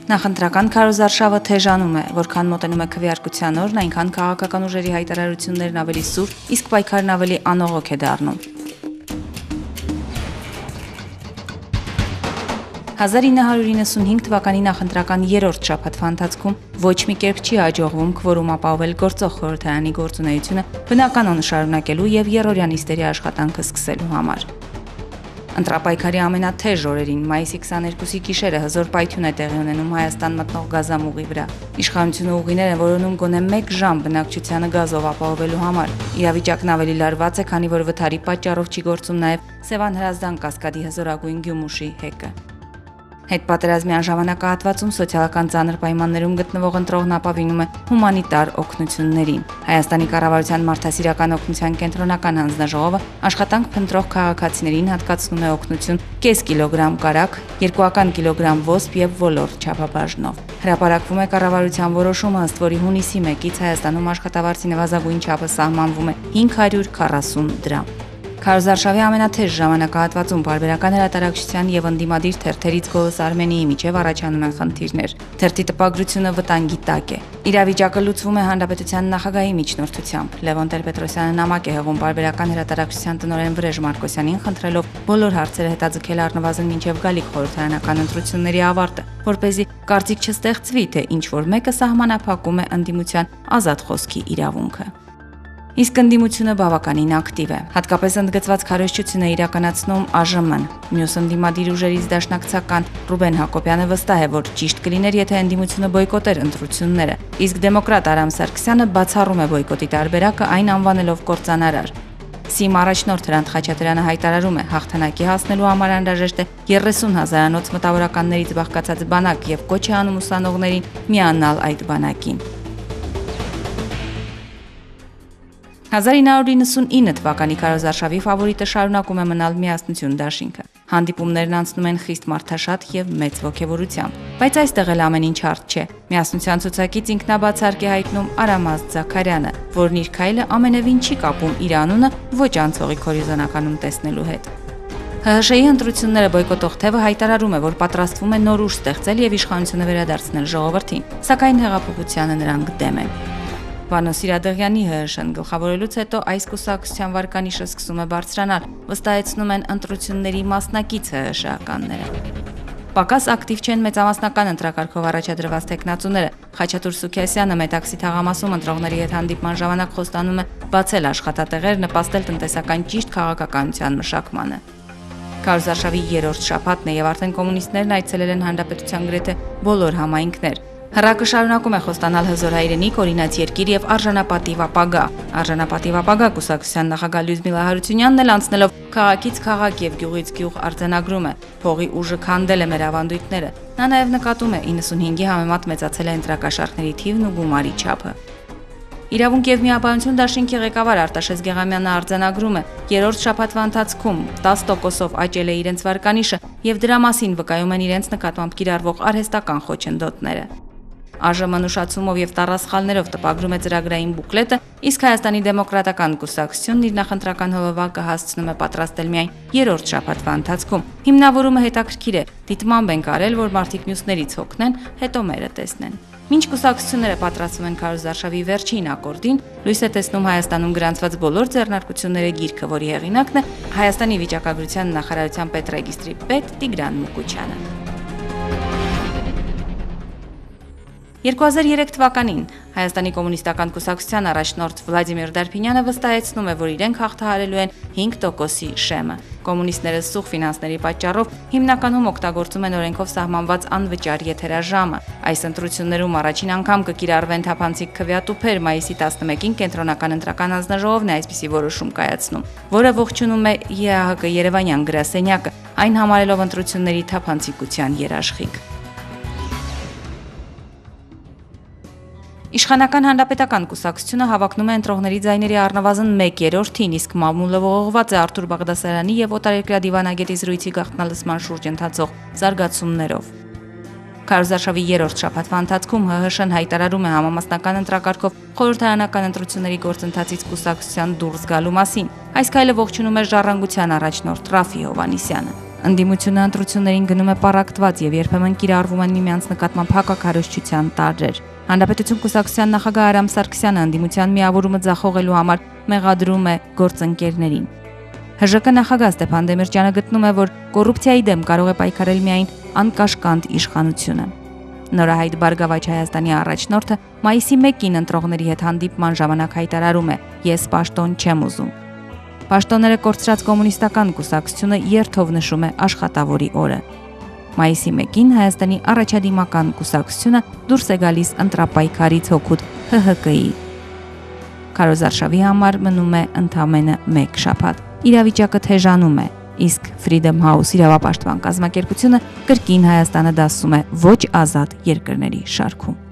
Նախընտրական քարոզարշավը թեժանում է, որքան մոտենում է քվեարկության օրն, այնքան քաղաքական ուժերի հայտարարություններն ավելի սուր, իսկ պայքարն ավելի անողոք է դառնում։ 1995 թվականի նախընտրական երրորդ շաբաթվա ընթացքում ոչ մի կերպ չի հաջողվում քվորում ապահովել գործող խորհրդարանի գործունեությունը բնականon շարունակելու եւ երրորդյա նիստերի աշխատանքը սկսելու համար։ Ընտրապայքարի ամենաթեժ օրերին մայիսի 22-ի գիշերը հզոր պայթյուն է տեղի ունենում Հայաստան մտնող գազամուղի վրա։ Իշխանությունը ուղիներ են որոնում գոնե 1 ժամ բնակչությանը գազով ապահովելու համար։ Իրավիճակն ավելի լարված է, քանի որ վթարի պատճառով չի գործում նաև Սևան Հրազդան կասկադի հզորագույն գյումուշի հեկը։ Հետպատերազմյան ժամանակահատվածում սոցիալական ծանր պայմաններում գտնվող ընտրողն ապավինում է հումանիտար օգնություններին։ Հայաստանի կառավարության մարդասիրական օգնության կենտրոնական հանձնաժողովը աշխատանք փնտրող քաղաքացիներին հատկացնում է օգնություն կես կիլոգրամ կարագ, 2 կիլոգրամ ոսպ եւ ոլորտ չափաբաժնով։ Հրապարակվում է կառավարության որոշումը, ըստ որի հունիսի 1-ից Հայաստանում աշխատավարձի նվազագույն չափը սահմանվում է 540 դրամ։ Քարոզարշավի ամենաթեժ ժամանակահատվածում բարբերական հրատարակչության եւ ընդդիմադիր թերթերից Գովս Արմենիի միջև առաջանում են խնդիրներ։ Թերթի տպագրությունը վտանգի տակ է։ Իրավիճակը լուծվում է հանրապետության նախագահի միջնորդությամբ։ Լևոն Տեր-Պետրոսյանը նամակ է հղում բարբերական հրատարակչության տնօրեն Վրեժ Մարկոսյանին, խնդրելով բոլոր հարցերը հետաձգել առնվազն մինչև գալիք խորհրդարանական ընտրությունների ավարտը, որպեսզի կարծիք չստեղծվի, թե ինչ որ մեկը սահմանափակում է ընդդիմության ազատ խոսքի իրավունքը։ Իսկ ընդդիմությունը բավականին ակտիվ է։ Հատկապես ընդգծված քարոզչություն է իրականացնում ԱԺՄ-ն։ Մյուս ընդդիմադիր ուժերից դաշնակցական Ռուբեն Հակոբյանը վստահ է, որ ճիշտ կլիներ, եթե ընդդիմությունը բոյկոտեր ընտրությունները, իսկ դեմոկրատ Արամ Սարգսյանը բացառում է բոյկոտի տարբերակը, այն անվանելով կործանարար։ ՍԻՄ առաջնորդ Հրանտ Խաչատրյանը հայտարարում է, հաղթանակի հասնելու համար անհրաժեշտ է 30 հազարանոց մտավորականներից բաղկացած բանակ եւ կոչ է անում ուսանողներին միանալ այդ բանակին։ 1999 թվականի քարոզարշավի ֆավորիտը շարունակում է մնալ Միասնություն դաշինքը։ Հանդիպումներն անցնում են խիստ մարդաշատ եւ մեծ ոգևորությամբ, բայց այստեղ էլ ամեն ինչ հարթ չէ։ Միասնության ցուցակից ինքնաբացարկ է հայտնում Արամազդ Զաքարյանը, որն իր քայլը ամենևին չի կապում իր անունը ոչ անցողիկ հորիզոնականում տեսնելու հետ։ ՀՀՇ-ի ընտրությունները բոյկոտող թևը հայտարարում է, որ պատրաստվում է նոր ուժ ստեղծել եւ իշխանությունը վերադարձնել ժողովրդին, սակայն հեղափոխությանը նրանք դեմ են։ Վանո Սիրադեղյանի ՀՀՇ-ն գլխավորելուց հետո այս կուսակցության վարկանիշը սկսում է բարձրանալ, վստահեցնում են ընտրությունների մասնակից ՀՀՇ-ականները։ Պակաս ակտիվ չեն մեծամասնական ընտրակարգով առաջադրված տեխնացուները։ Խաչատուր Սուքիասյանը Մետաքսի թաղամասում ընտրողների հետ հանդիպման ժամանակ խոստանում է բացել աշխատատեղեր, նպաստել տնտեսական ճիշտ քաղաքականության մշակմանը։ Քարոզարշավի երրորդ շաբաթն է եւ արդեն կոմունիստներն այցելել են հանրապետության գրեթե բոլոր համայնքներ։ Հռակը շարունակում է խոստանալ հզոր հայրենիք, օրինաց երկիր եւ արժանապատիվ ապագա։ Արժանապատիվ ապագա կուսակցության նախագահ Լյուդմիլա Հարությունյանն էլ անցնելով քաղաքից քաղաք եւ գյուղից գյուղ արձանագրում է. փողի ուժը քանդել է մեր ավանդույթները։ Նա նաեւ նկատում է 95-ի համեմատ մեծացել է ընտրակաշառքների թիվն ու գումարի չափը։ Իրավունք եւ միաբանություն դաշինքի ղեկավար Արտաշես Գեղամյանը արձանագրում է. երրորդ շաբաթվա ընթացքում 10%-ով աճել է իրենց վարկանիշը եւ դրա մասին վկայում են իրենց նկատմամբ կիրառվող արհեստական խոչընդոտները։ ԱԺՄ-ն ուշացումով եւ տառասխալներով տպագրում է ծրագրային բուկլետը, իսկ Հայաստանի դեմոկրատական կուսակցությունն իր նախընտրական հոլովակը հասցնում է պատրաստել միայն երրորդ շաբաթվա ընթացքում։ Հիմնավորումը հետաքրքիր է, դիտմամբ են կարել, որ մարդիկ մյուսներից հոգնեն, հետո մերը տեսնեն։ Մինչ կուսակցությունները պատրաստվում են քարոզարշավի վերջին ակորդին, լույս է տեսնում Հայաստանում գրանցված բոլոր ձեռնարկությունների գիրքը, որի հեղինակն է Հայաստանի վիճակագրության նախարարության պետրեգիստրի պետ Տիգրան Մուկուչյանը։ 2003 թվականին Հայաստանի կոմունիստական կուսակցության առաջնորդ Վլադիմիր Դարփինյանը վստահեցնում է, որ իրենք հաղթահարելու են 5%-ի շեմը։ Կոմունիստները սուղ ֆինանսների պատճառով հիմնականում օգտագործում են օրենքով սահմանված անվճար եթերաժամը։ Այս ընտրություններում առաջին անգամ կկիրառվեն թափանցիկ քվեատուփեր, մայիսի 11-ին կենտրոնական ընտրական հանձնաժողովն է այսպիսի որոշում կայացնում, որը ողջունում է ԵԱՀԿ Երևանյան գրասենյակը, այն համարելով ընտրությունների թափանցիկության երաշխիք։ Իշխանական հանրապետական կուսակցությունը հավակնում է ընտրողների ձայների առնվազն 1/3-ին, իսկ մամուլը ողողված է Արթուր Բաղդասարյանի եւ օտարերկրյա դիվանագետի զրույցի գաղտնալսման շուրջ ընթացող զարգացումներով։ Քարոզարշավի երրորդ շաբաթվա ընթացքում ՀՀՇ-ն հայտարարում է համամասնական ընտրակարգով խորհրդարանական ընտրությունների գործընթացից կուսակցության դուրս գալու մասին։ Այս քայլը ողջունում է Ժառանգության առաջնորդ Ռաֆի Հովհաննիսյանը։ Ընդդիմությունը ընտրություններին գնում է պառակտված եւ երբեմն կիրառվում են միմյանց նկատմամբ հակակարողչության տարրեր։ Հանրապետություն կուսակցության նախագահ Արամ Սարգսյանը ընդդիմության միավորումը ձախողելու համար մեղադրում է գործընկերներին։ ՀԺԿ նախագահ Ստեփան Դեմիրճյանը գտնում է, որ կոռուպցիայի դեմ կարող է պայքարել միայն անկաշկանդ իշխանությունը։ Նորահայտ Բարգավաճ Հայաստանի առաջնորդը մայիսի 1-ին ընտրողների հետ հանդիպման ժամանակ հայտարարում է. «Ես պաշտոն չեմ ուզում»։ Պաշտոնները կորցրած կոմունիստական կուսակցությունը երթով նշում է աշխատավորի օրը։ Մայիսի 1-ին Հայաստանի առաջադիմական կուսակցությունը դուրս է գալիս ընտրապայքարից հօգուտ ՀՀԿ-ի։ Քարոզարշավի համար մնում է ընդամենը 1 շաբաթ։ Իրավիճակը թեժանում է, իսկ Freedom House իրավապաշտպան կազմակերպությունը կրկին Հայաստանը դասում է ոչ ազատ երկրների շարքում։